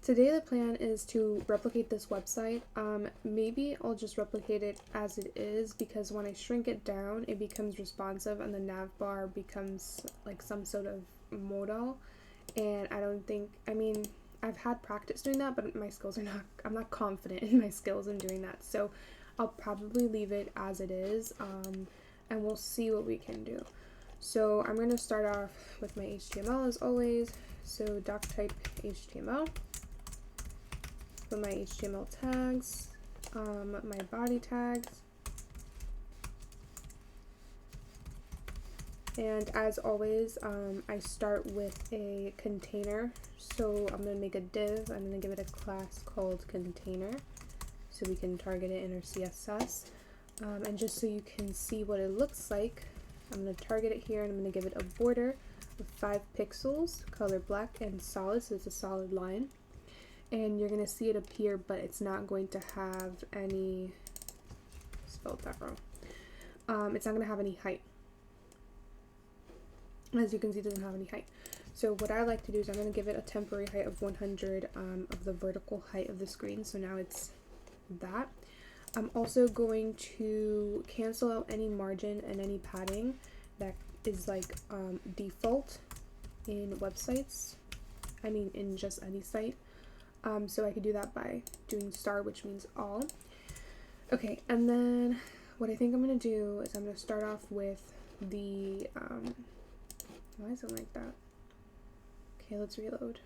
Today the plan is to replicate this website. Maybe I'll just replicate it as it is because when I shrink it down, it becomes responsive and the nav bar becomes like some sort of modal. And I don't think, I mean, I've had practice doing that, but my skills are not, I'm not confident in my skills in doing that. So I'll probably leave it as it is, and we'll see what we can do. So I'm going to start off with my HTML as always. So doc type HTML. For my HTML tags, my body tags, and as always, I start with a container. So I'm going to make a div. I'm going to give it a class called container so we can target it in our CSS. And just so you can see what it looks like, I'm going to target it here and I'm going to give it a border of 5 pixels, color black and solid, so it's a solid line. And you're going to see it appear, but it's not going to have any, spelled that wrong, it's not going to have any height. As you can see, it doesn't have any height. So what I like to do is I'm going to give it a temporary height of 100 of the vertical height of the screen, so now it's that. I'm also going to cancel out any margin and any padding that is like default in websites, I mean in just any site. So I could do that by doing star, which means all. Okay, and then what I think I'm going to do is I'm going to start off with the, why is it like that? Okay, let's reload.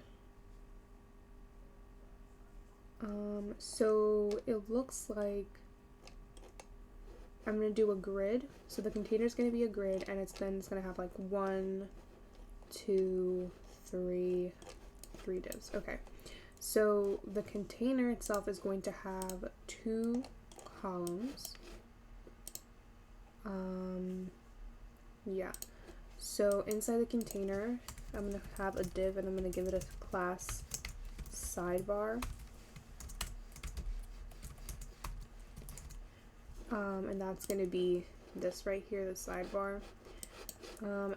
So it looks like I'm going to do a grid. So the container is going to be a grid, and it's going to have like 1, 2, 3 divs. Okay. So the container itself is going to have 2 columns. Yeah. So inside the container, I'm going to have a div and I'm going to give it a class sidebar. And that's going to be this right here, the sidebar.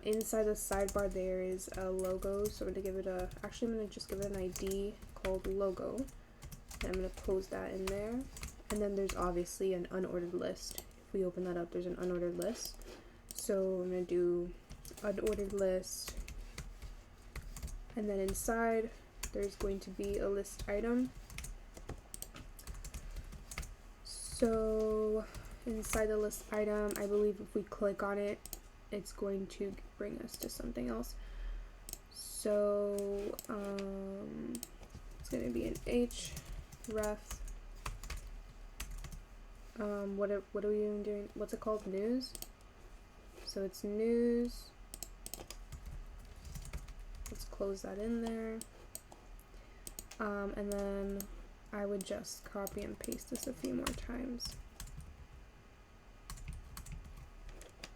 Inside the sidebar there is a logo, so I'm going to give it a, actually I'm going to just give it an ID called logo, and I'm going to close that in there. And then there's obviously an unordered list. If we open that up, there's an unordered list. So I'm going to do unordered list, and then inside there's going to be a list item. So inside the list item, I believe if we click on it, it's going to bring us to something else. So it's going to be an href. What are we even doing? What's it called? News. So it's news. Let's close that in there. And then I would just copy and paste this a few more times.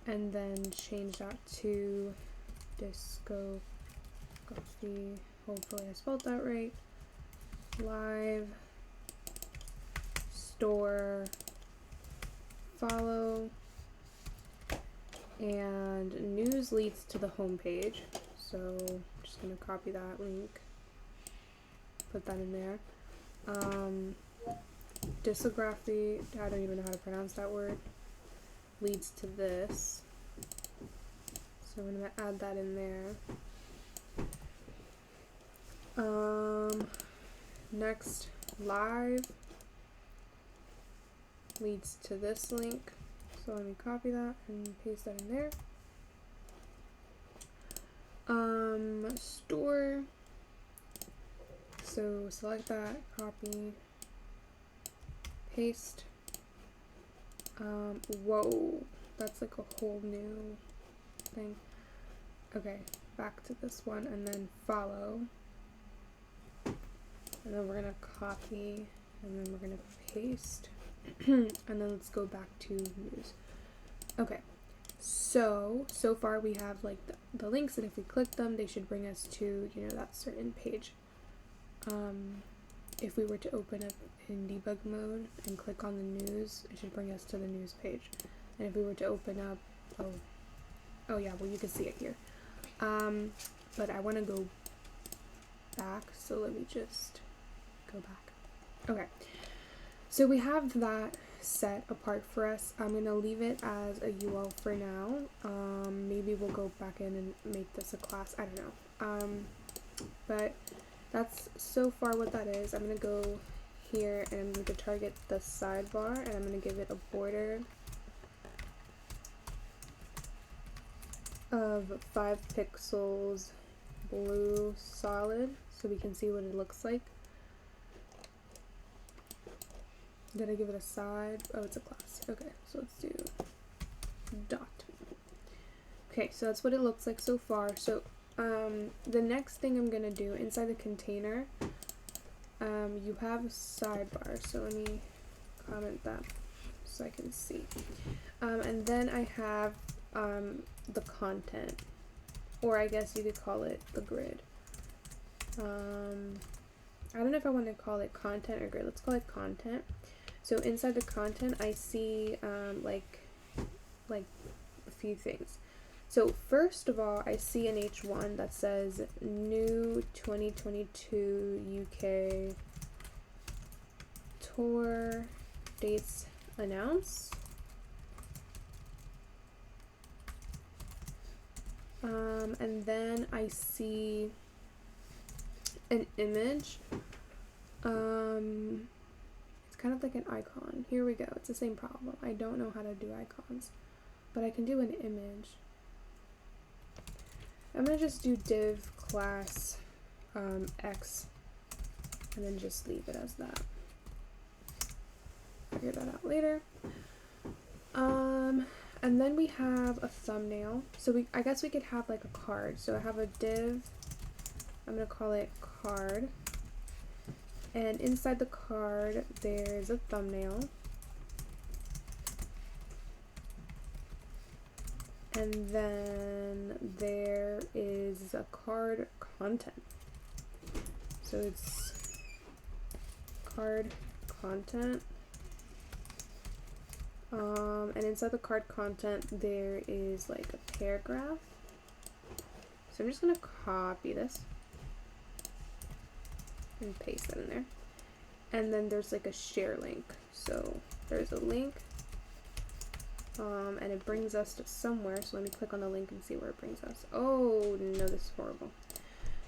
And then change that to disco coffee. Hopefully I spelled that right. Live, store, follow, and news leads to the home page. So I'm just gonna copy that link, put that in there. Discography, I don't even know how to pronounce that word, leads to this. So I'm gonna add that in there. Next, live leads to this link. So let me copy that and paste that in there. Store. So select that, copy, paste. Whoa, that's like a whole new thing. Okay, back to this one and then follow. And then we're gonna copy and then we're gonna paste. And then let's go back to news. Okay, so far we have like the links, and if we click them, they should bring us to, you know, that certain page. If we were to open up in debug mode and click on the news, it should bring us to the news page. And if we were to open up, oh yeah, well you can see it here. But I want to go back, so let me just go back. Okay, so we have that set apart for us. I'm gonna leave it as a UL for now. Maybe we'll go back in and make this a class. I don't know. But that's so far what that is. I'm gonna go here and I'm going to target the sidebar, and I'm going to give it a border of 5 pixels blue solid so we can see what it looks like. Did I give it a side? Oh, it's a class. Okay, so let's do dot. Okay, so that's what it looks like so far. So the next thing I'm going to do inside the container, you have a sidebar, so let me comment that so I can see. And then I have the content, or I guess you could call it the grid. I don't know if I want to call it content or grid. Let's call it content. So inside the content, I see like a few things. So first of all, I see an H1 that says new 2022 UK tour dates announced. And then I see an image. It's kind of like an icon. Here we go. It's the same problem. I don't know how to do icons, but I can do an image. I'm gonna just do div class X and then just leave it as that. Figure that out later. And then we have a thumbnail. So I guess we could have like a card. So I have a div, I'm gonna call it card. And inside the card, there's a thumbnail. And then there is a card content. So it's card content. And inside the card content, there is like a paragraph. So I'm just gonna copy this and paste that in there. And then there's like a share link. So there's a link. And it brings us to somewhere, so let me click on the link and see where it brings us. Oh no, this is horrible.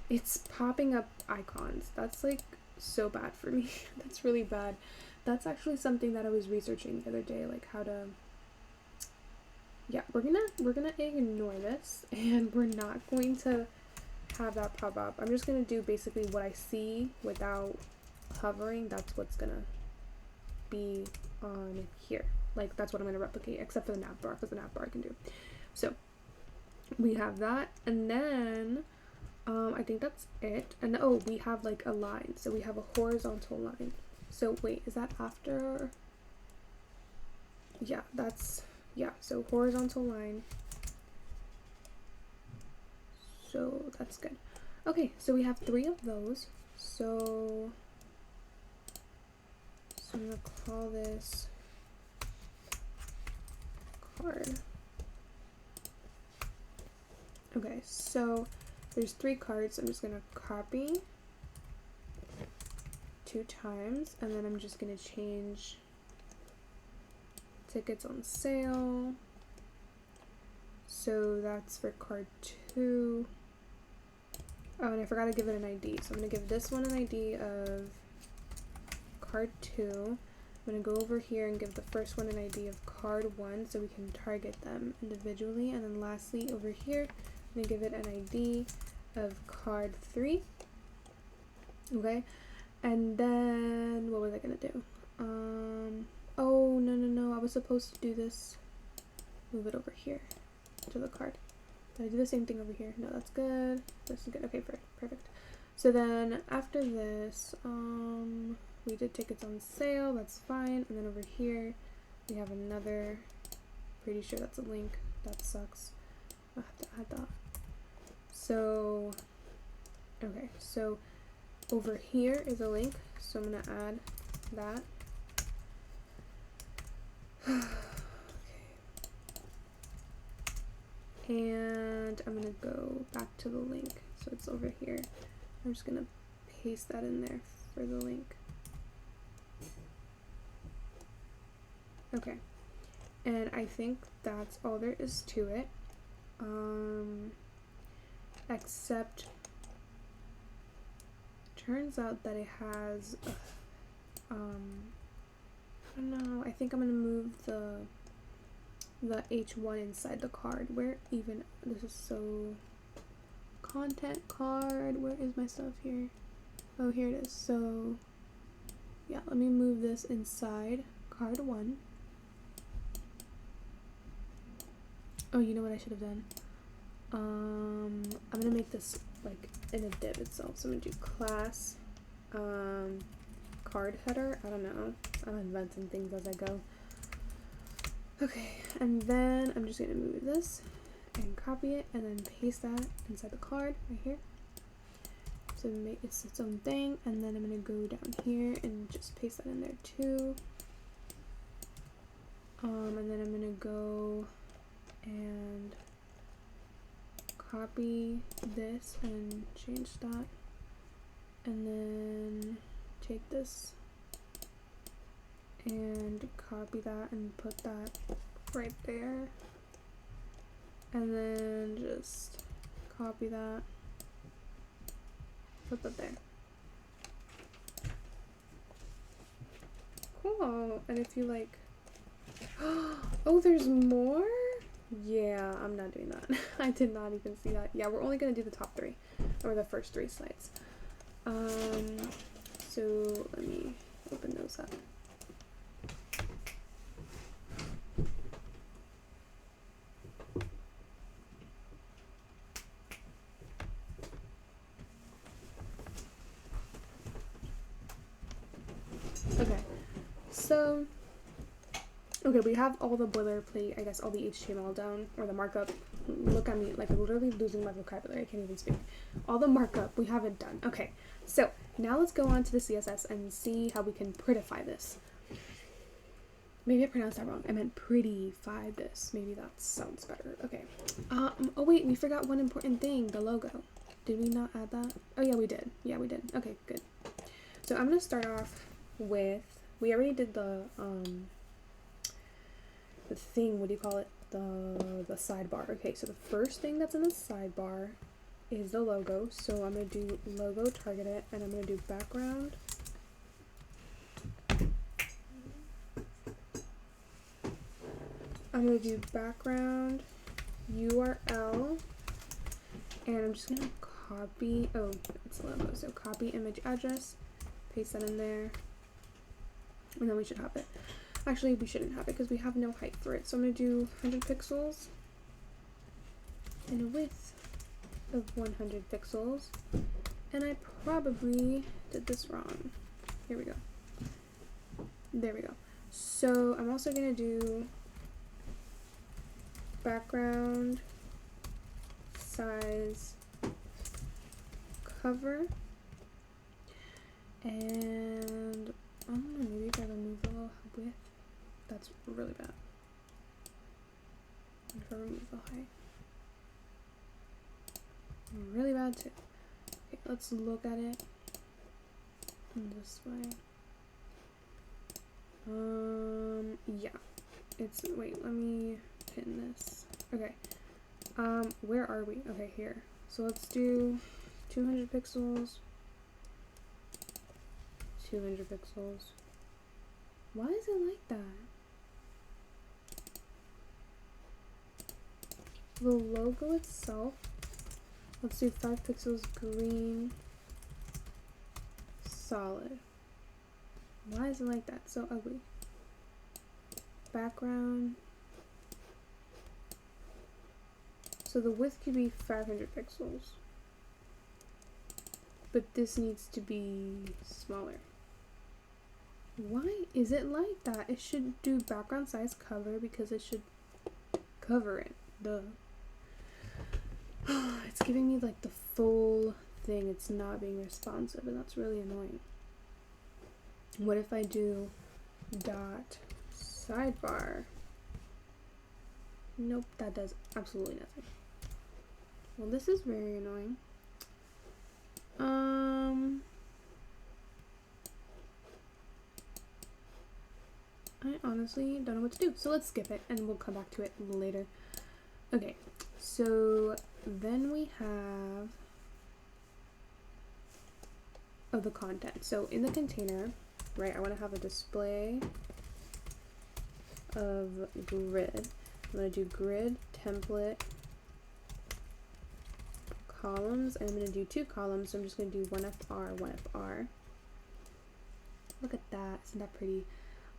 It's popping up icons. That's like so bad for me. That's really bad. That's actually something that I was researching the other day, like how to, yeah, we're gonna ignore this, and we're not going to have that pop up. I'm just gonna do basically what I see without hovering. That's what's gonna be on here. Like, that's what I'm going to replicate, except for the nav bar, because the nav bar I can do. So, we have that, and then, I think that's it. And, oh, we have, like, a line. So, we have a horizontal line. So, wait, is that after? Yeah, that's, yeah, so horizontal line. So, that's good. Okay, so we have 3 of those. So I'm going to call this card. Okay, so there's 3 cards. I'm just gonna copy 2 times, and then I'm just gonna change tickets on sale. So that's for card 2. Oh, and I forgot to give it an ID. So I'm gonna give this one an ID of card 2. I'm going to go over here and give the first one an ID of card 1 so we can target them individually. And then lastly, over here, I'm going to give it an ID of card 3. Okay. And then, what was I going to do? Oh, no. I was supposed to do this. Move it over here to the card. Did I do the same thing over here? No, that's good. This is good. Okay, perfect. So then, after this, we did tickets on sale, that's fine. And then over here, we have another, pretty sure that's a link. That sucks. I'll have to add that. So, okay, so over here is a link. So I'm gonna add that. Okay. And I'm gonna go back to the link. So it's over here. I'm just gonna paste that in there for the link. Okay, and I think that's all there is to it, except turns out that it has I don't know, I think I'm gonna move the H1 inside the card. Where even, this is so, content card, where is my stuff here? Oh, here it is. So yeah, let me move this inside card 1. Oh, you know what I should have done? I'm gonna make this like in a div itself. So I'm gonna do class card header. I don't know. I'm inventing things as I go. Okay, and then I'm just gonna move this and copy it and then paste that inside the card right here. So make it its own thing, and then I'm gonna go down here and just paste that in there too. And then I'm gonna go and copy this and change that, and then take this and copy that and put that right there, and then just copy that, put that there. Cool. And if you like, oh, there's more? Yeah, I'm not doing that. I did not even see that. Yeah, we're only gonna do the top 3, or the first 3 slides. So let me open those up. Okay, so okay, we have all the boilerplate, I guess all the HTML down, or the markup. Look at me, like I'm literally losing my vocabulary, I can't even speak. All the markup we have it done. Okay, so now let's go on to the CSS and see how we can prettify this. Maybe I pronounced that wrong. I meant prettify this. Maybe that sounds better. Okay. Oh wait, we forgot one important thing, the logo. Did we not add that? Oh yeah, we did. Yeah, we did. Okay, good. So I'm gonna start off with, we already did the thing, what do you call it? The sidebar. Okay, so the first thing that's in the sidebar is the logo. So I'm gonna do logo, target it, and I'm gonna do background. I'm gonna do background URL, and I'm just gonna copy, oh, it's a logo, so copy image address, paste that in there, and then we should have it. Actually, we shouldn't have it because we have no height for it. So I'm going to do 100 pixels and a width of 100 pixels. And I probably did this wrong. Here we go. There we go. So I'm also going to do background size cover. And I don't know, maybe if I remove the little width. That's really bad. If I remove the height. Really bad too. Okay, let's look at it in this way. Yeah. It's, wait, let me pin this. Okay. Where are we? Okay, here. So let's do 200 pixels. 200 pixels. Why is it like that? The logo itself, let's do 5 pixels green, solid. Why is it like that? So ugly. Background. So the width could be 500 pixels. But this needs to be smaller. Why is it like that? It should do background size cover because it should cover it. Duh. It's giving me like the full thing. It's not being responsive, and that's really annoying. What if I do dot sidebar? Nope, that does absolutely nothing. Well, this is very annoying. honestly don't know what to do. So let's skip it and we'll come back to it later. Okay, so then we have the content. So in the container, right, I want to have a display of grid. I'm going to do grid template columns. I'm going to do 2 columns, so I'm just going to do 1FR, 1FR. Look at that, isn't that pretty?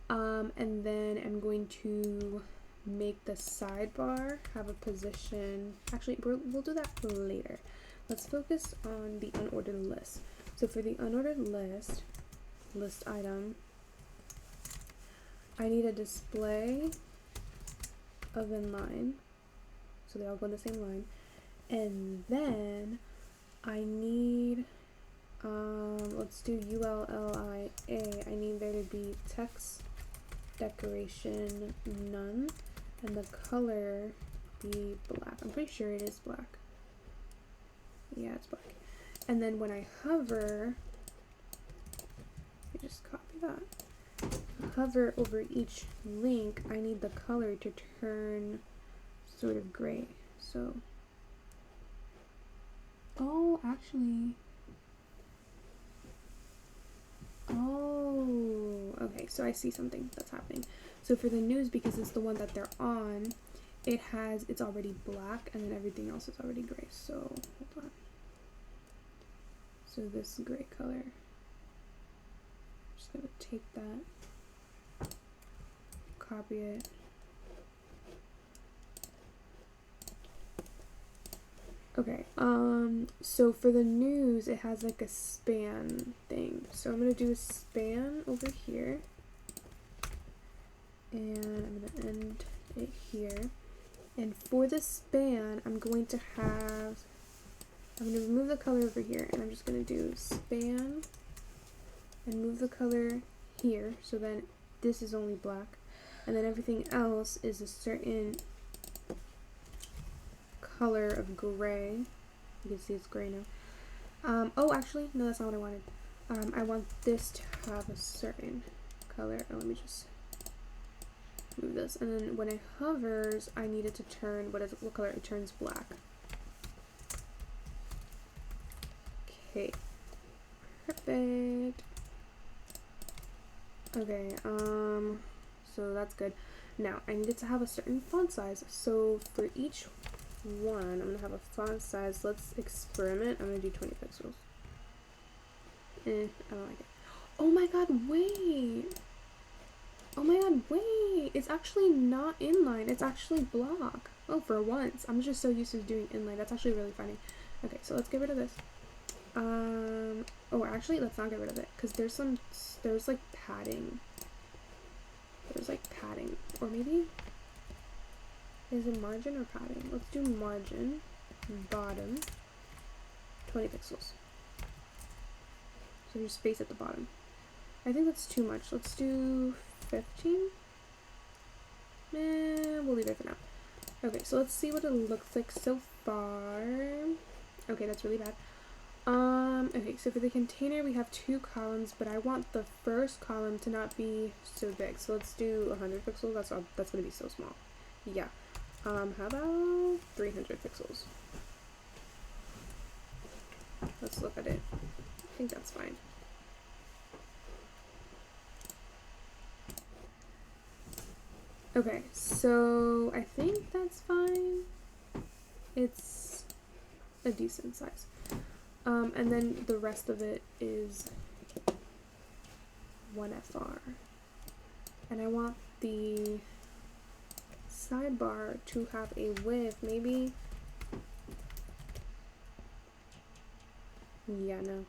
And then I'm going to make the sidebar have a position. Actually, we'll do that later. Let's focus on the unordered list. So for the unordered list item, I need a display of inline, so they all go in the same line, and then I need let's do ULLIA. I need there to be text decoration none, and the color be black. I'm pretty sure it is black. Yeah, it's black. And then when I hover, let me just copy that. Hover over each link, I need the color to turn sort of gray. So, oh, actually, oh, okay, so I see something that's happening. So for the news, because it's the one that they're on, it's already black, and then everything else is already gray. So, hold on. So this gray color, I'm just gonna take that, copy it, okay, so for the news, it has like a span thing, so I'm gonna do a span over here, and I'm gonna end it here, and for the span, I'm going to remove the color over here, and I'm just going to do span and move the color here, so then this is only black, and then everything else is a certain color of gray. You can see it's gray now. Oh, actually, no, that's not what I wanted. I want this to have a certain color. Oh, let me just move this, and then when it hovers, I need it to turn, what color? It turns black. Okay, perfect. Okay, so that's good. Now, I need it to have a certain font size. So for each one, I'm gonna have a font size. Let's experiment. I'm gonna do 20 pixels. I don't like it. Oh my god, wait! Oh my god, wait! It's actually not inline, it's actually block. Oh, for once. I'm just so used to doing inline. That's actually really funny. Okay, so let's get rid of this. Oh, actually, let's not get rid of it, because there's like padding. There's like padding, or maybe, is it margin or padding? Let's do margin, bottom, 20 pixels. So there's space at the bottom. I think that's too much. Let's do 15? We'll leave it for now. Okay, so let's see what it looks like so far. Okay, that's really bad. Okay, so for the container we have 2 columns, but I want the first column to not be so big. So let's do 100 pixels. That's gonna be so small. Yeah. How about 300 pixels? Let's look at it. I think that's fine. Okay, so I think that's fine. It's a decent size. And then the rest of it is 1FR. And I want the sidebar to have a width, maybe. Yeah, no.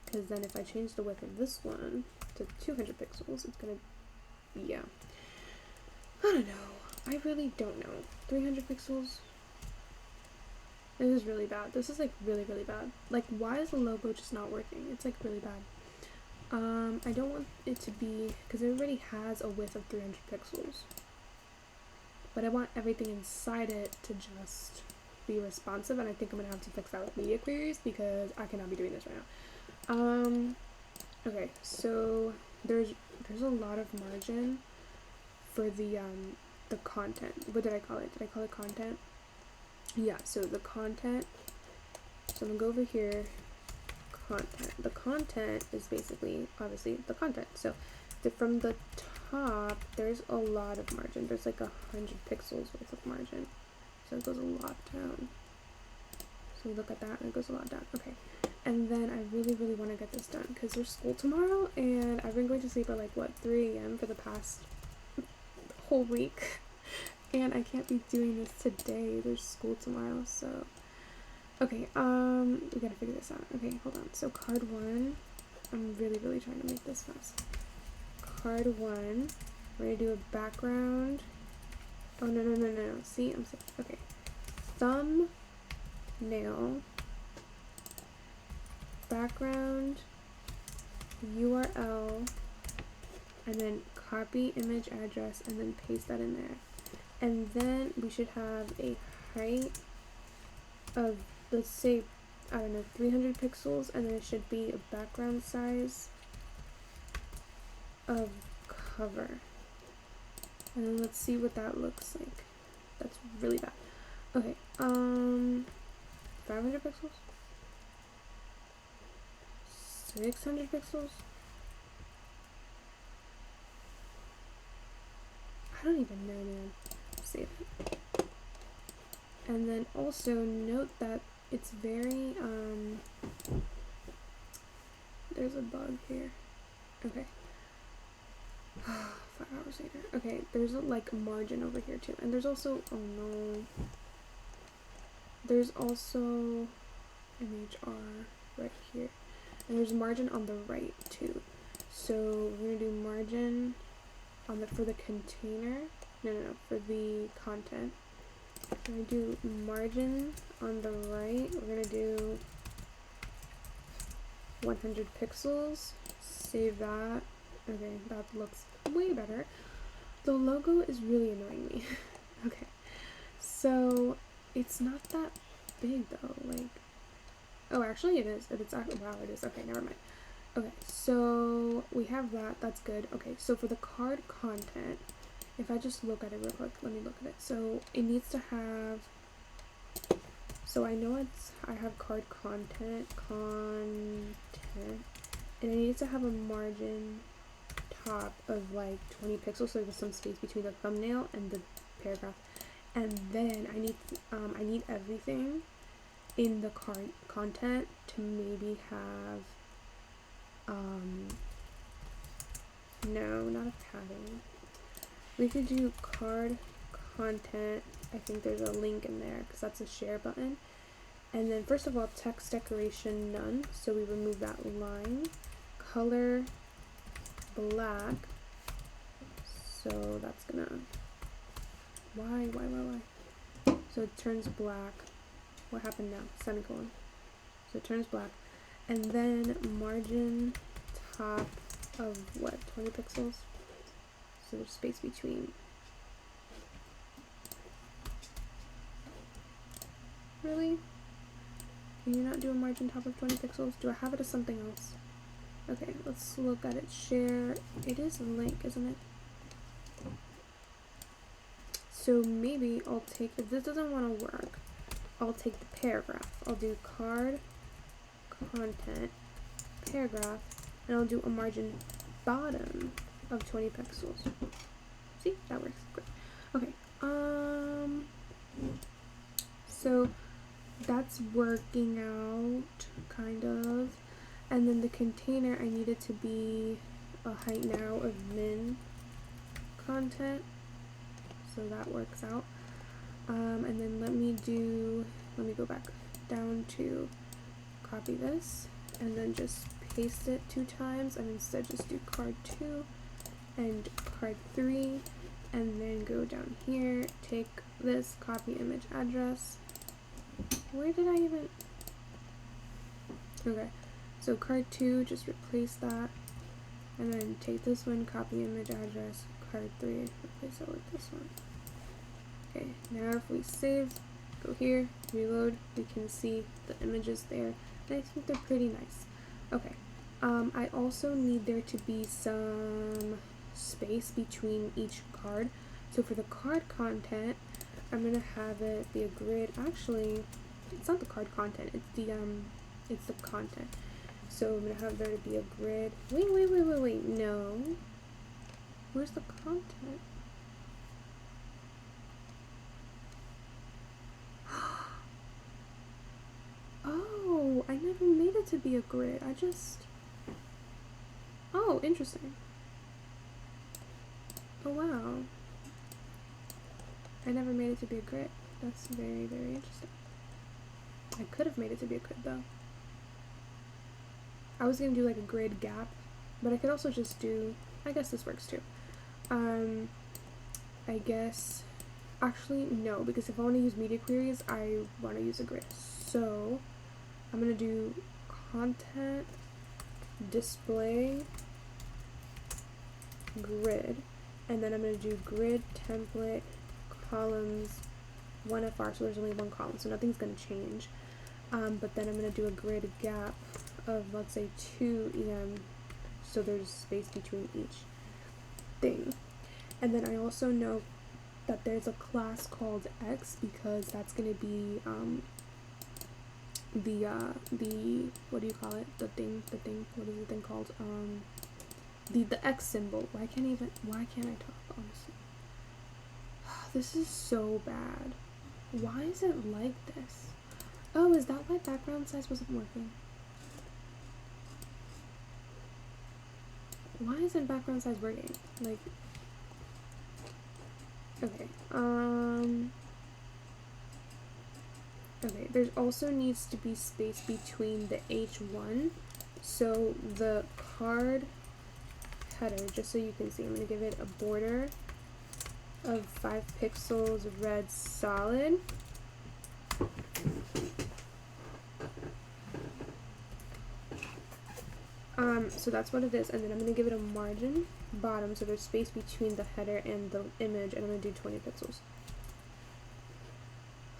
Because then if I change the width of this one to 200 pixels, it's gonna, yeah. I don't know. I really don't know. 300 pixels? This is really bad. This is like really, really bad. Like, why is the logo just not working? It's like really bad. I don't want it to be, because it already has a width of 300 pixels. But I want everything inside it to just be responsive, and I think I'm gonna have to fix that with media queries because I cannot be doing this right now. Okay, so there's a lot of margin for the content. What did I call it? Did I call it content? Yeah, so the content. So I'm gonna go over here, content. The content is basically, obviously, the content. So from the top, there's a lot of margin. There's like 100 pixels worth of margin. So it goes a lot down. So we look at that and it goes a lot down. Okay. And then I really, really want to get this done because there's school tomorrow and I've been going to sleep at like, what, 3 a.m. for the past whole week. And I can't be doing this today. There's school tomorrow, so. Okay, we gotta figure this out. Okay, hold on. So card 1, I'm really, really trying to make this fast. Card 1, we're gonna do a background. Oh, no. See, I'm saying, okay. Thumbnail, background, URL, and then copy image address, and then paste that in there. And then we should have a height of, let's say, I don't know, 300 pixels, and then it should be a background size of cover. And then let's see what that looks like. That's really bad. Okay, 500 pixels? 600 pixels? I don't even know, man. Save it. And then also note that it's very, there's a bug here. Okay. 5 hours later. Okay, there's a, like, margin over here too. And there's also, oh no. There's also MHR right here. And there's margin on the right too. So we're gonna do margin on the, for the container. No, for the content. We're gonna do margin on the right. We're gonna do 100 pixels. Save that. Okay, that looks way better. The logo is really annoying me. Okay, so it's not that big though. Like, oh, actually it is. It's actually, wow, it is. Okay, never mind. Okay, so we have that. That's good. Okay, so for the card content, if I just look at it real quick, let me look at it. So it needs to have, so I know I have card content, and it needs to have a margin top of like 20 pixels, so there's some space between the thumbnail and the paragraph. And then I need everything in the card content to maybe have, no, not a padding. We could do card content. I think there's a link in there because that's a share button. And then first of all, text decoration none. So we remove that line. Color black. So that's gonna, why? So it turns black. What happened now? Semicolon. So it turns black. And then margin top of what? 20 pixels? So there's space between. Really? Can you not do a margin top of 20 pixels? Do I have it as something else? Okay, let's look at it. Share. It is a link, isn't it? So maybe I'll take, if this doesn't want to work, I'll take the paragraph. I'll do card content paragraph, and I'll do a margin bottom of 20 pixels. See, that works. Great. Okay. So that's working out, kind of. And then the container, I need it to be a height now of min content. So that works out. And then let me go back down to copy this and then just paste it 2 times, and instead just do card 2 and card 3, and then go down here, take this, copy image address. Where did I even, okay, so card 2, just replace that, and then take this one, copy image address, card 3, replace it with this one. Okay, now if we save, go here, reload, we can see the images there, and I think they're pretty nice. Okay, I also need there to be some space between each card. So for the card content, I'm gonna have it be a grid. Actually, it's not the card content, it's the content. So I'm gonna have there to be a grid. Wait, no. Where's the content? Oh, I never made it to be a grid. Oh, interesting. Oh, wow. I never made it to be a grid. That's very, very interesting. I could have made it to be a grid, though. I was gonna do like a grid gap, but I could also just do, I guess this works too. I guess, actually, no, because if I want to use media queries, I want to use a grid. So, I'm gonna do content, display, grid, and then I'm gonna do grid, template, columns, 1FR, so there's only one column, so nothing's gonna change. But then I'm gonna do a grid gap of, let's say, 2 EM, so there's space between each thing. And then I also know that there's a class called X, because that's gonna be the what do you call it? The thing, what is the thing called? The X symbol. Why can't I talk, honestly? This is so bad. Why is it like this? Oh, is that why background size wasn't working? Why isn't background size working? Like, okay, okay, there's also needs to be space between the H1, so the card header, just so you can see, I'm going to give it a border of 5 pixels red solid. So that's what it is, and then I'm going to give it a margin bottom, so there's space between the header and the image, and I'm going to do 20 pixels.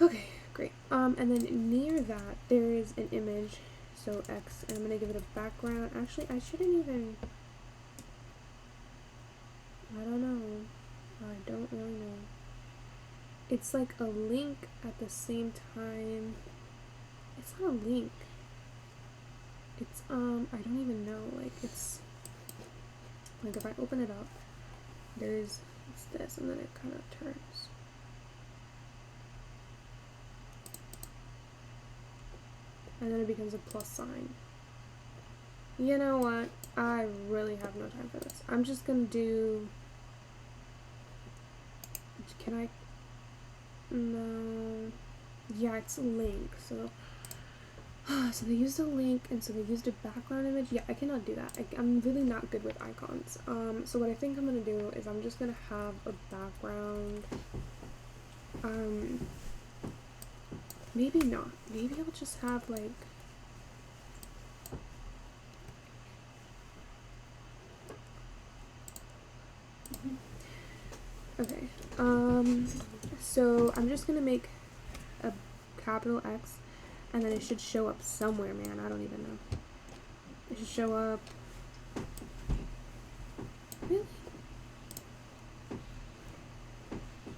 Okay, great. And then near that, there is an image, so X, and I'm going to give it a background. Actually, I shouldn't even, I don't know. I don't really know. It's like a link at the same time. It's not a link. It's, I don't even know. Like, it's, like, if I open it up, it's this, and then it kind of turns. And then it becomes a plus sign. You know what? I really have no time for this. I'm just gonna do, can I, no, yeah, it's a link, so, so they used a link, and so they used a background image. Yeah, I cannot do that. I'm really not good with icons. So what I think I'm gonna do is I'm just gonna have a background, maybe not. Maybe I'll just have, like, okay, so I'm just gonna make a capital X, and then it should show up somewhere, man. I don't even know. It should show up. Really?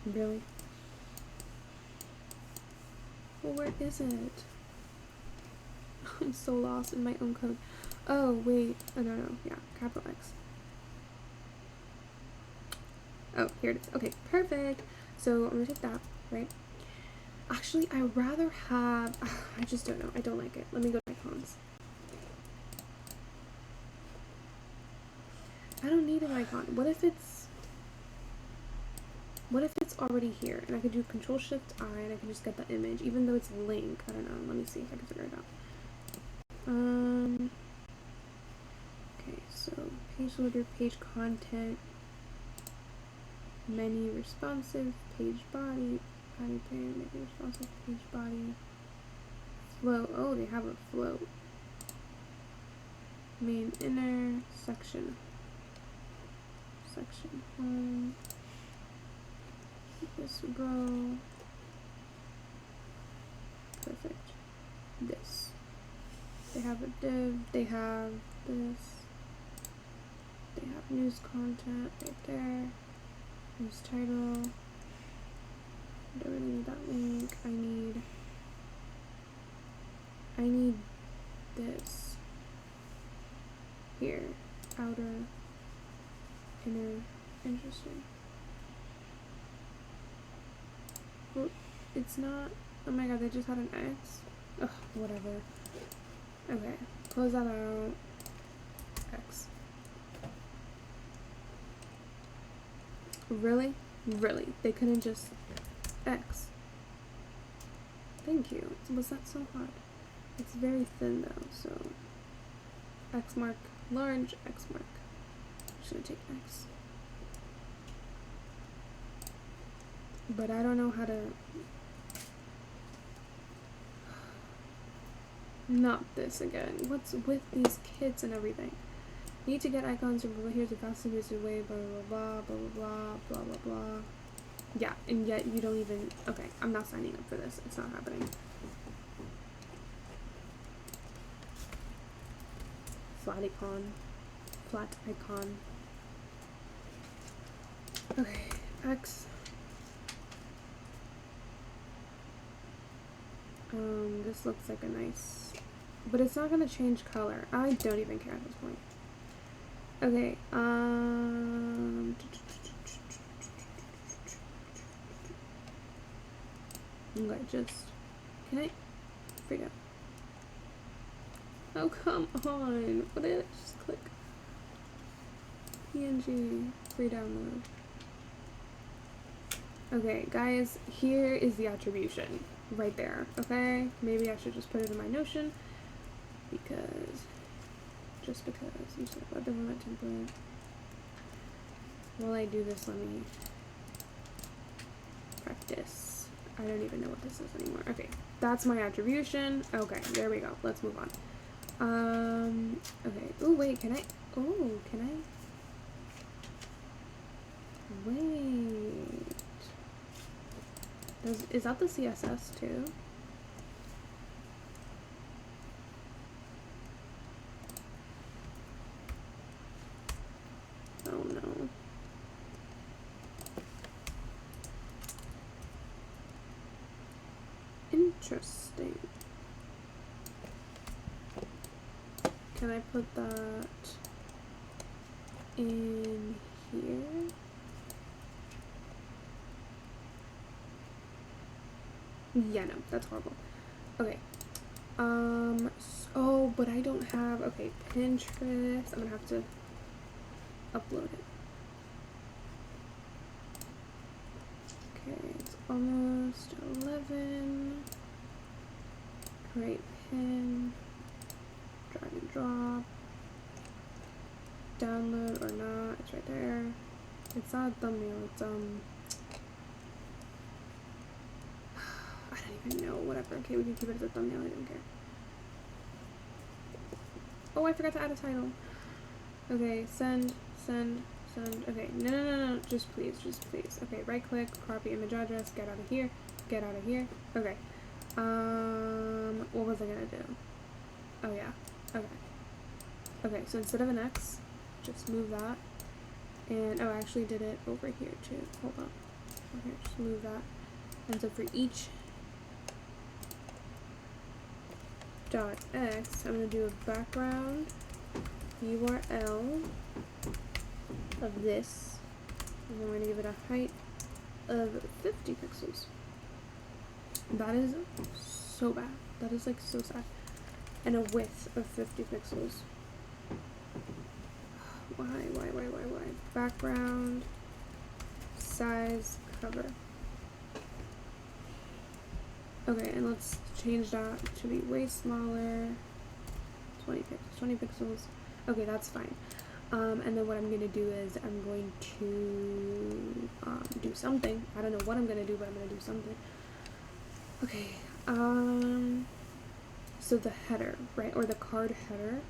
Really? Well, where is it? I'm so lost in my own code. Oh, wait. Oh, no. Yeah, capital X. Oh, here it is. Okay, perfect. So I'm gonna take that, right? Actually, I'd rather have, I just don't know. I don't like it. Let me go to icons. I don't need an icon. What if it's already here? And I could do Control-Shift-I and I can just get the image, even though it's a link. I don't know. Let me see if I can figure it out. Okay, so page loader, page content, menu responsive, page body, body pair, make it responsive, page body, flow. Oh, they have a float. Main inner, section home, this row, perfect. This, they have a div, they have this, They have news content right there. News title. I don't really need that link. I need this. Here. Outer. Inner. Interesting. Well, it's not. Oh my god, they just had an X? Ugh, whatever. Okay. Close that out. X. Really? Really? They couldn't just X. Thank you. Was that so hard? It's very thin though, so X mark, large X mark. I'm just gonna take X. But I don't know how to not this again. What's with these kids and everything? Need to get icons from here's the fastest way, blah blah blah blah blah blah blah blah. Yeah, and yet you don't even. Okay, I'm not signing up for this. It's not happening. Flat icon. Okay, X. This looks like a nice, but it's not gonna change color. I don't even care at this point. Okay, okay, just, can I, freedom. Oh, come on, what did it, just click. PNG, free download. Okay, guys, here is the attribution, right there, okay? Maybe I should just put it in my Notion, because, just because, you said web development template. While I do this, let me practice. I don't even know what this is anymore. Okay, that's my attribution. Okay, there we go. Let's move on. Okay. Oh, wait, can I? Wait. Is that the CSS too? Oh no. Interesting. Can I put that in here? Yeah, no, that's horrible. Okay. Oh, but I don't have, okay, Pinterest. I'm gonna have to upload it. Okay, it's almost 11. Create pin. Drag and drop. Download or not, it's right there. It's not a thumbnail, it's, I don't even know, whatever. Okay, we can keep it as a thumbnail, I don't care. Oh, I forgot to add a title. Okay, send. Okay, no, just please. Okay, right click, copy image address, get out of here. Okay. What was I gonna do? Oh yeah, okay, so instead of an X, just move that. And, oh, I actually did it over here too. Hold on. Okay, just move that. And so for each .x, I'm going to do a background URL of this, and I'm going to give it a height of 50 pixels. That is so bad. That is like so sad. And a width of 50 pixels. Why? Background, size, cover. Okay, and let's change that to be way smaller. 20 pixels. Okay, that's fine. And then what I'm gonna do is I'm going to do something. I don't know what I'm gonna do, but I'm gonna do something. Okay. So the header, right, or the card header,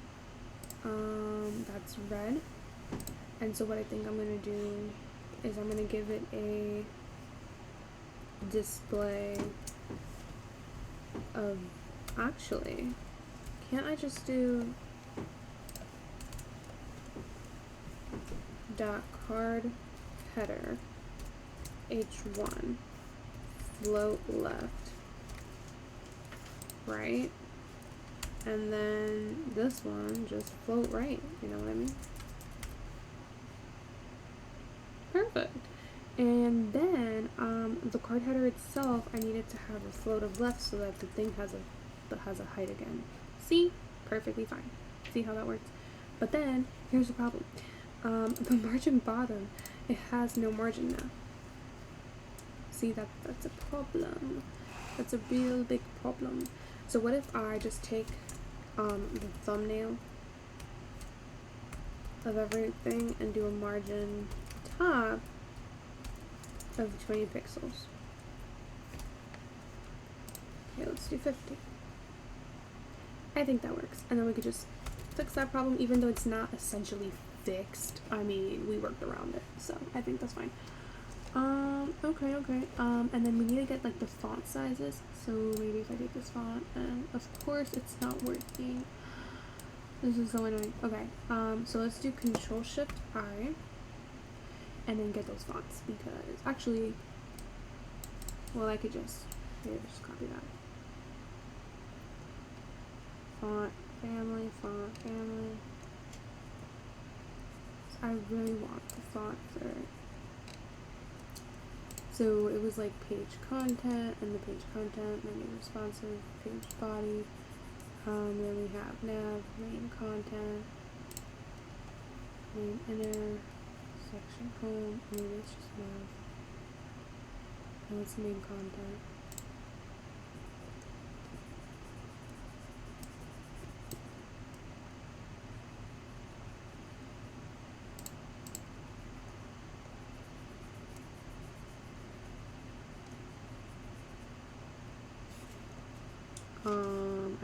that's red. And so what I think I'm gonna do is I'm gonna give it a display of, actually, can't I just do, dot card header h1 float left, right, and then this one just float right, you know what I mean? Perfect. And then the card header itself, I need it to have a float of left so that the thing has a height again. See? Perfectly fine. See how that works? But then here's the problem. The margin bottom, it has no margin now. See, that's a problem. That's a real big problem. So what if I just take the thumbnail of everything and do a margin top of 20 pixels. Okay, let's do 50. I think that works. And then we could just fix that problem, even though it's not essentially fixed. I mean, we worked around it, so I think that's fine. Okay. And then we need to get like the font sizes. So maybe if I take this font, and of course it's not working. This is so annoying. Okay, so let's do Control-Shift-I, and then get those fonts, because actually, well, I could just copy that. Font family. So I really want the font for it. So it was like page content, and the page content, menu responsive, page body. Then we have nav, main content, main inner, section home, maybe it's just nav. And it's main content.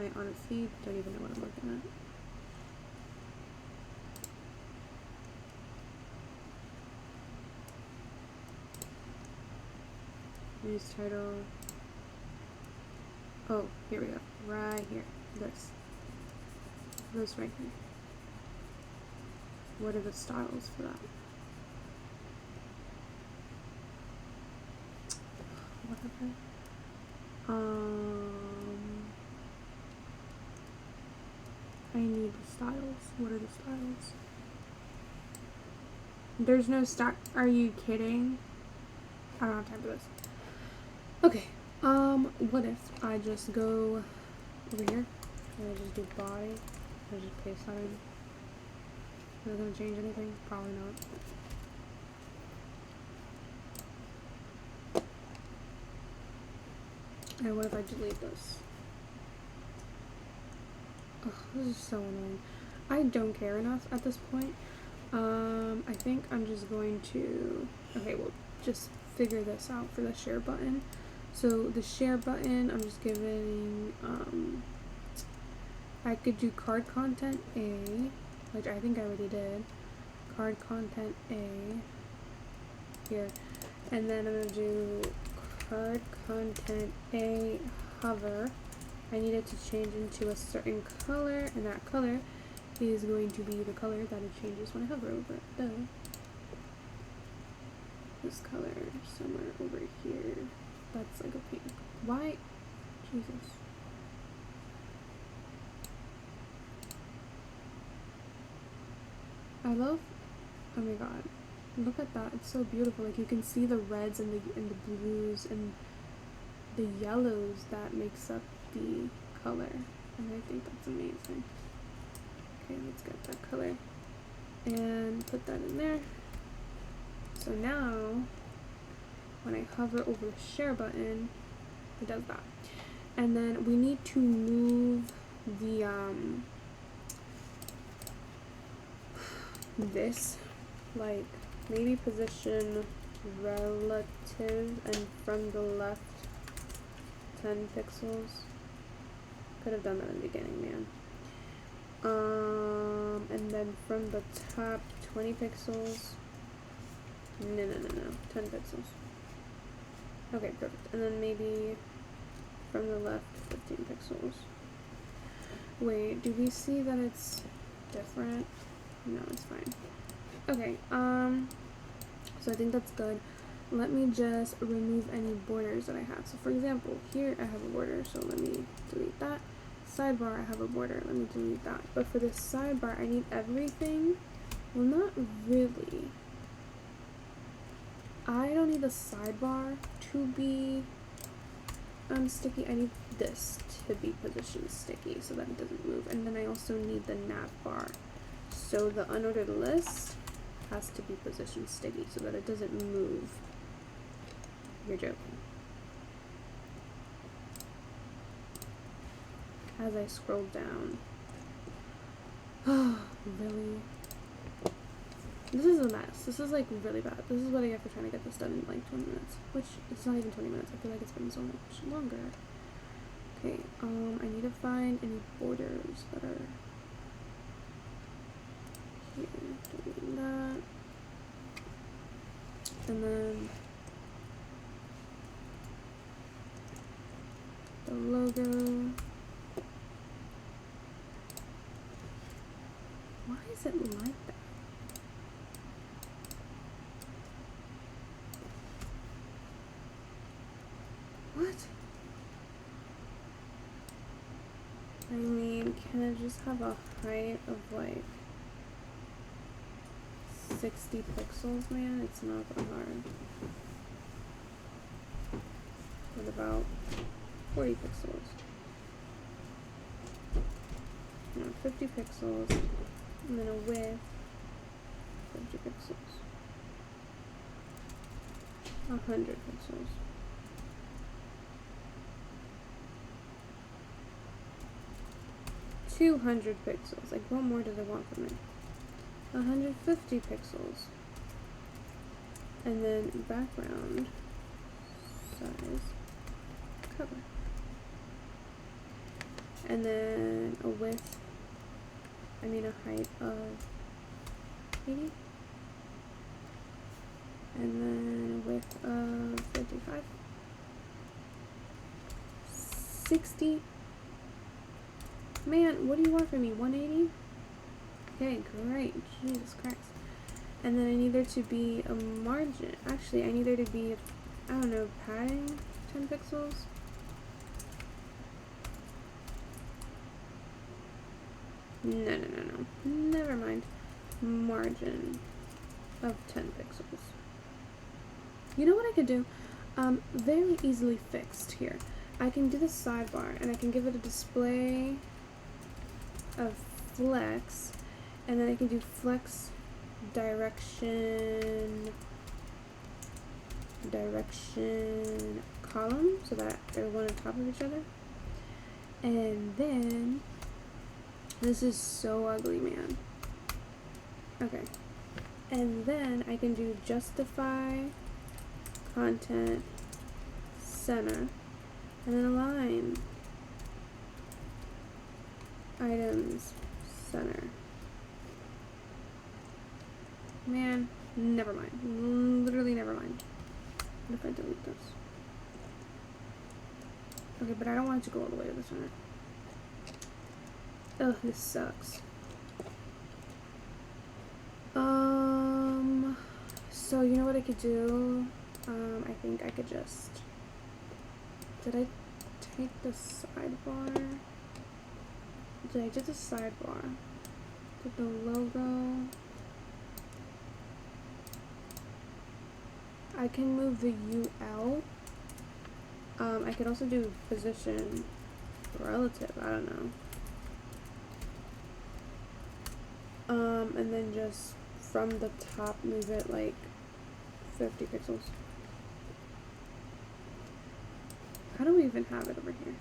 I honestly don't even know what I'm looking at. News title. Oh, here we go. Right here. This right here. What are the styles for that? Whatever. I need the styles. What are the styles? There's no style. Are you kidding? I don't have time for this. Okay. What if I just go over here and I just do body? I just paste that in. Is it gonna change anything? Probably not. And what if I delete this? Ugh, this is so annoying. I don't care enough at this point. I think I'm just going to, okay, we'll just figure this out for the share button. So the share button, I'm just giving, I could do card content A, which I think I already did. Card content A, here. And then I'm going to do card content A hover. I need it to change into a certain color, and that color is going to be the color that it changes when I hover over it. Duh. This color somewhere over here. That's like a pink. Why? Jesus. I love. Oh my god. Look at that. It's so beautiful. Like you can see the reds and the blues and the yellows that makes up the color, and I think that's amazing. Okay, let's get that color and put that in there. So now when I hover over the share button, it does that. And then we need to move the this, like maybe position relative and from the left 10 pixels. Could have done that in the beginning, man. And then from the top 20 pixels. No. 10 pixels. Okay, perfect. And then maybe from the left 15 pixels. Wait, do we see that it's different? No, it's fine. Okay, so I think that's good. Let me just remove any borders that I have. So for example, here I have a border, so let me delete that. Sidebar, I have a border, let me delete that. But for this sidebar, I need everything. Well, not really. I don't need the sidebar to be sticky. I need this to be positioned sticky so that it doesn't move. And then I also need the nav bar. So the unordered list has to be positioned sticky so that it doesn't move. You're joking. As I scroll down. Really? This is a mess. This is like really bad. This is what I get for trying to get this done in like 20 minutes. Which, it's not even 20 minutes. I feel like it's been so much longer. Okay, I need to find any borders that are here. Doing that. And then the logo. Why is it like that? What? I mean, can it just have a height of like 60 pixels, man? It's not that hard. What about 40 pixels? No, 50 pixels. And then a width, 50 pixels. 100 pixels. 200 pixels. Like, what more do they want from me? 150 pixels. And then background size cover. And then a width, I mean a height of 80. And then a width of 55. 60. Man, what do you want from me? 180? Okay, great. Jesus Christ. And then I need there to be a margin. Actually, I need there to be, I don't know, padding 10 pixels. No. Never mind. Margin of 10 pixels. You know what I could do? Very easily fixed here. I can do the sidebar and I can give it a display of flex, and then I can do flex direction column so that they're one on top of each other. And then this is so ugly, man. Okay. And then I can do justify content center and then align items center. Man, never mind. Literally never mind. What if I delete this? Okay, but I don't want it to go all the way to the center. Ugh, this sucks. So you know what I could do? I think I could just... Did I take the sidebar? Did I do the sidebar? Did the logo? I can move the UL. I could also do position relative, I don't know. And then just from the top move it like 50 pixels. How do we even have it over here?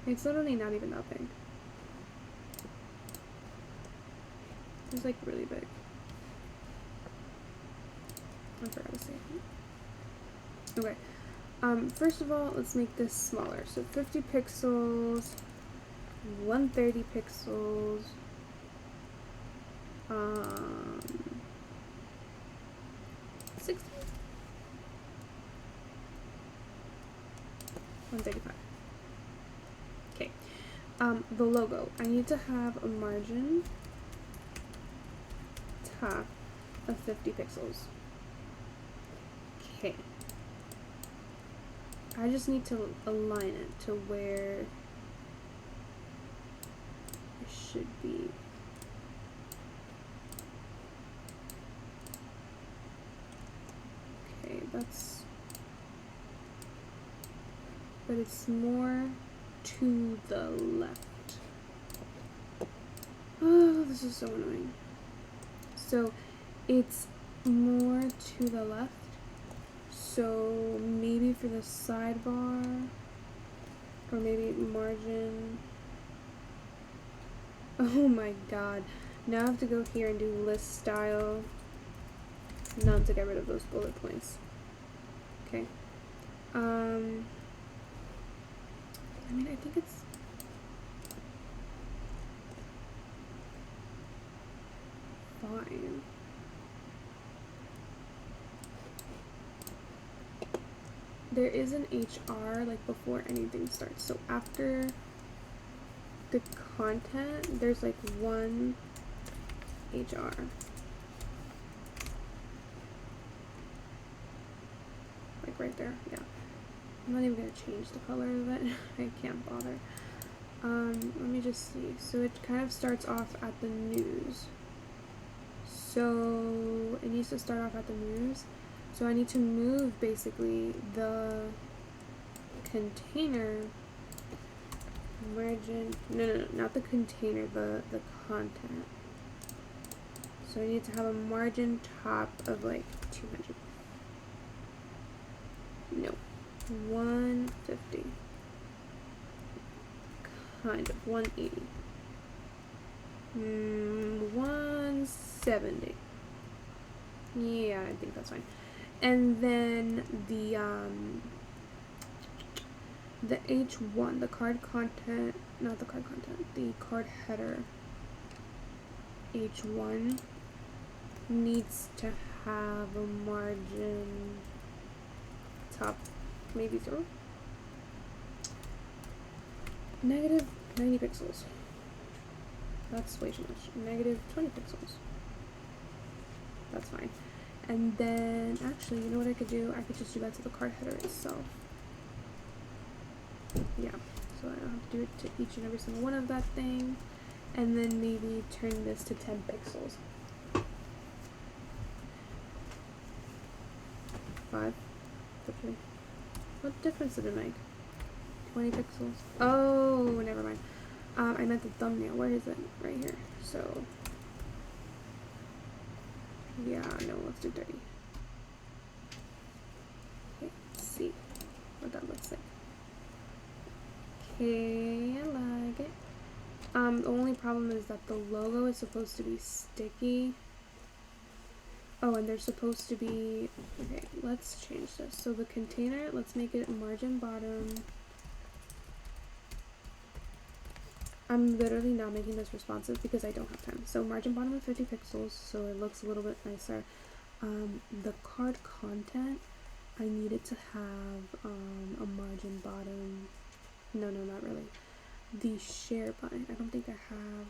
It's literally not even that big. It's like really big. I forgot to say it. Okay. First of all, let's make this smaller. So 50 pixels, 130 pixels, 60, 135. Okay. The logo. I need to have a margin top of 50 pixels. Okay. I just need to align it to where it should be. Okay, that's... but it's more to the left. Oh, this is so annoying. So it's more to the left. So maybe for the sidebar, or maybe margin. Oh my god. Now I have to go here and do list style. None to get rid of those bullet points. Okay. I mean, I think it's fine. There is an HR like before anything starts. So after the content, there's like one HR. Like right there, yeah. I'm not even gonna change the color of it. I can't bother. Let me just see. So it kind of starts off at the news. So it needs to start off at the news. So I need to move basically the container margin. No, not the container, the content. So I need to have a margin top of like 200. No, 150. Kind of 180. 170. Yeah, I think that's fine. And then the H1, the card content, not the card content, the card header H1 needs to have a margin top maybe 0. Negative 90 pixels. That's way too much. Negative 20 pixels. That's fine. And then, actually, you know what I could do? I could just do that to the card header itself. Yeah, so I don't have to do it to each and every single one of that thing. And then maybe turn this to 10 pixels. 5. Okay. What difference did it make? 20 pixels. Oh, never mind. I meant the thumbnail. Where is it? Right here. So, yeah, no, let's do 30. Okay, let's see what that looks like. Okay, I like it. The only problem is that the logo is supposed to be sticky. Oh, and they're supposed to be... Okay, let's change this. So the container, let's make it margin bottom. I'm literally not making this responsive because I don't have time. So margin bottom of 50 pixels, so it looks a little bit nicer. The card content, I needed to have a margin bottom. No, not really. The share button, I don't think I have.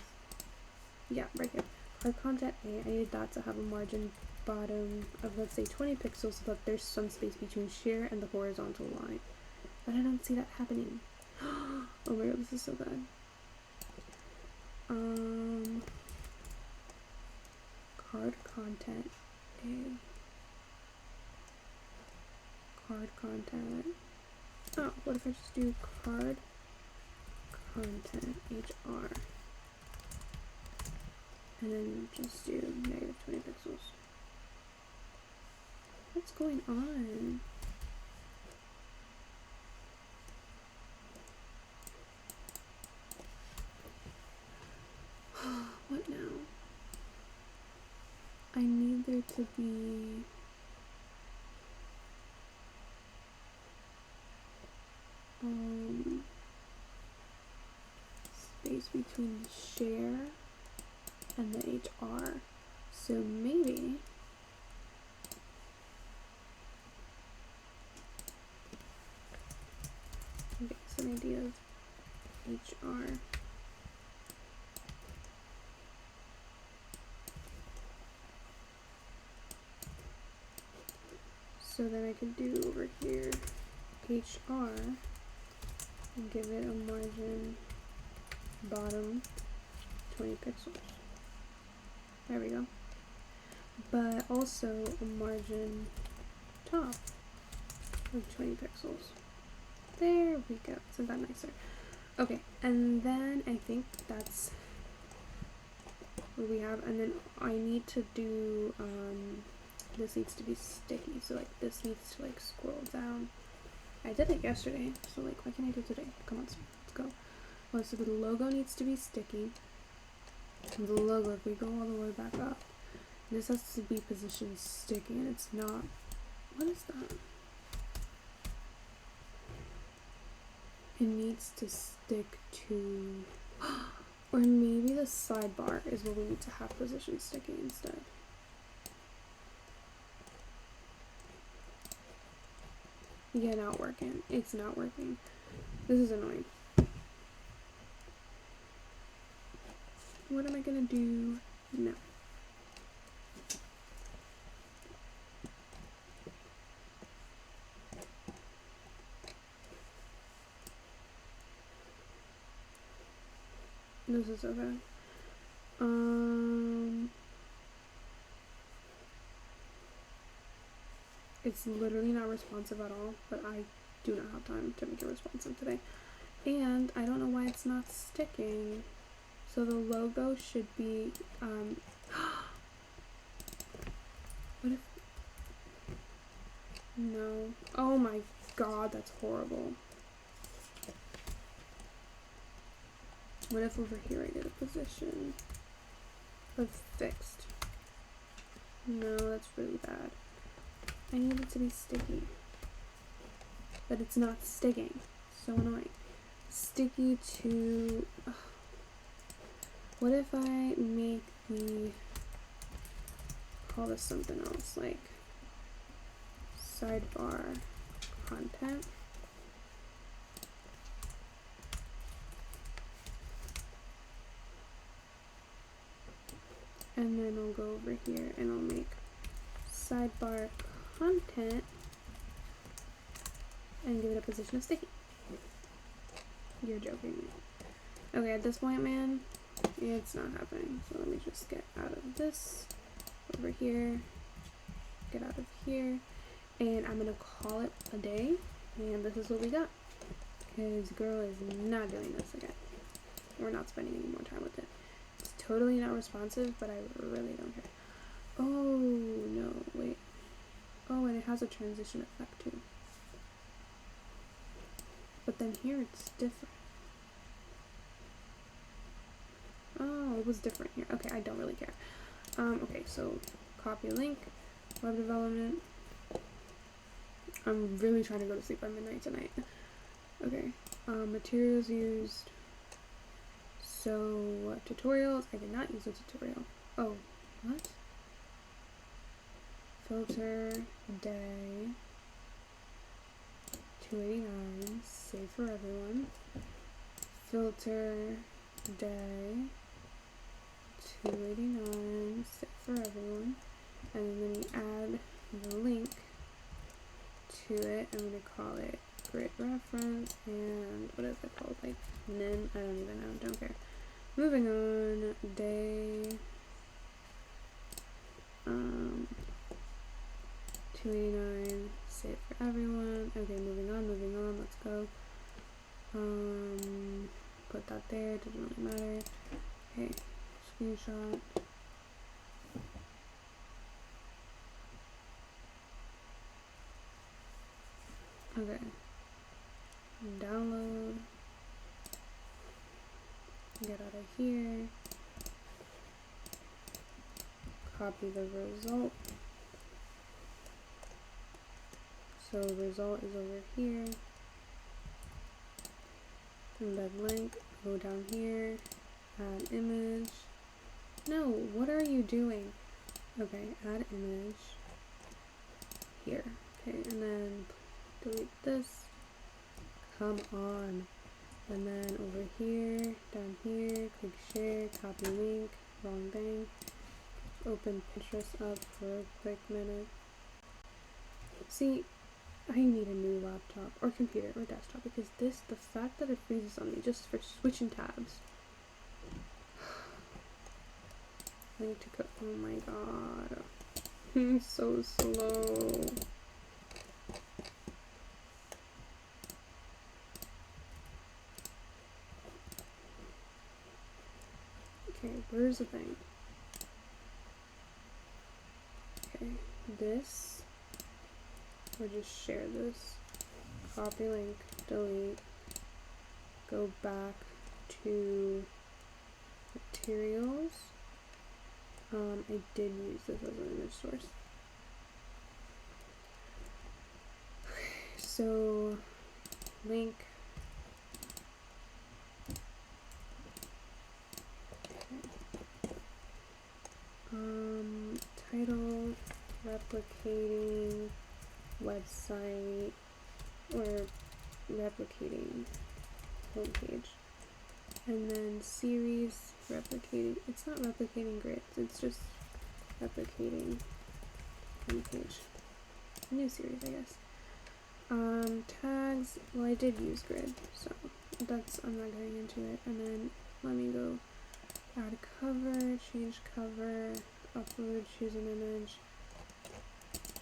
Yeah, right here. Card content A, I needed that to have a margin bottom of, let's say, 20 pixels so that there's some space between share and the horizontal line. But I don't see that happening. Oh my god, this is so bad. Card content A. Card content. Oh, what if I just do card content HR? And then just do negative 20 pixels. What's going on? What now? I need there to be space between the share and the HR. So maybe okay, some ideas. HR. So then I could do over here HR and give it a margin bottom 20 pixels. There we go. But also a margin top of 20 pixels. There we go. Isn't that nicer? Okay, and then I think that's what we have. And then I need to do, this needs to be sticky. So like this needs to like scroll down. I did it yesterday, so like why can't I do it today? Come on, let's go. Well, so the logo needs to be sticky. And the logo, if we go all the way back up, this has to be positioned sticky, and it's not. What is that? It needs to stick to, or maybe the sidebar is what we need to have positioned sticky instead. Yeah, not working. It's not working. This is annoying. What am I gonna do now? This is okay. It's literally not responsive at all, but I do not have time to make it responsive today. And I don't know why it's not sticking. So the logo should be, what if, no. Oh my god, that's horrible. What if over here I did a position of fixed? No, that's really bad. I need it to be sticky. But it's not sticking. So annoying. Sticky to... What if I make the... Call this something else, like... Sidebar content. And then I'll go over here and I'll make sidebar content and give it a position of sticky. You're joking me. Okay, at this point, man, it's not happening. So let me just get out of this, over here, get out of here, and I'm gonna call it a day. And this is what we got. Because girl is not doing this again. We're not spending any more time with it. It's totally not responsive, but I really don't care. Oh, no, wait. Oh, and it has a transition effect too. But then here it's different. Oh, it was different here. Okay, I don't really care. Okay, so copy link, web development. I'm really trying to go to sleep by midnight tonight. Okay, materials used. So, tutorials. I did not use a tutorial. Oh, what? Filter, day, 289, save for everyone. Filter, day, 289, save for everyone. And then we add the link to it. I'm going to call it grid reference, and what is it called? Like, nin? I don't even know. Don't care. Moving on, day, 289, save for everyone. Okay, moving on, let's go. Put that there, doesn't really matter. Okay, screenshot. Okay, download, get out of here, copy the result. So result is over here. Embed link, go down here, add image. No, what are you doing? Okay, add image here. Okay, and then delete this. Come on. And then over here, down here, click share, copy link, wrong thing. Open Pinterest up for a quick minute. See, I need a new laptop or computer or desktop because the fact that it freezes on me just for switching tabs. Link to go. Oh my god. I'm so slow. Okay, where's the thing? Okay, this. Or just share this. Copy link, delete. Go back to materials. I did use this as an image source. Okay, so link. Title, replicating website, or replicating homepage. And then series, replicating, it's not replicating grids, it's just replicating homepage. New series, I guess. Tags, well I did use grid, so I'm not going into it. And then let me go add cover, change cover, upload, choose an image,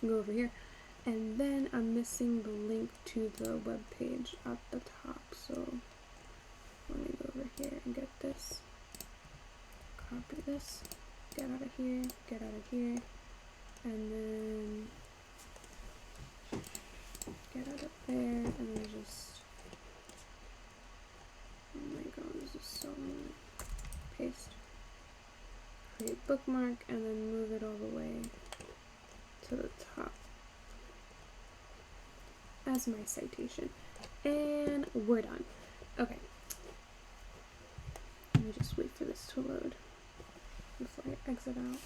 go over here. And then I'm missing the link to the web page at the top, so let me go over here and get this, copy this, get out of here, and then get out of there, and then just, oh my god, this is so annoying. Paste, create bookmark, and then move it all the way to the top as my citation. And we're done. Okay. Let me just wait for this to load before I exit out.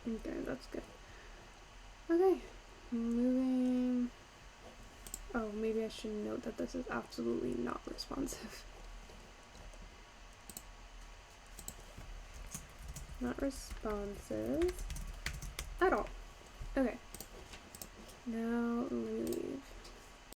Okay, that's good. Okay, moving. Oh, maybe I should note that this is absolutely not responsive. Not responsive at all. Okay. Now let me leave.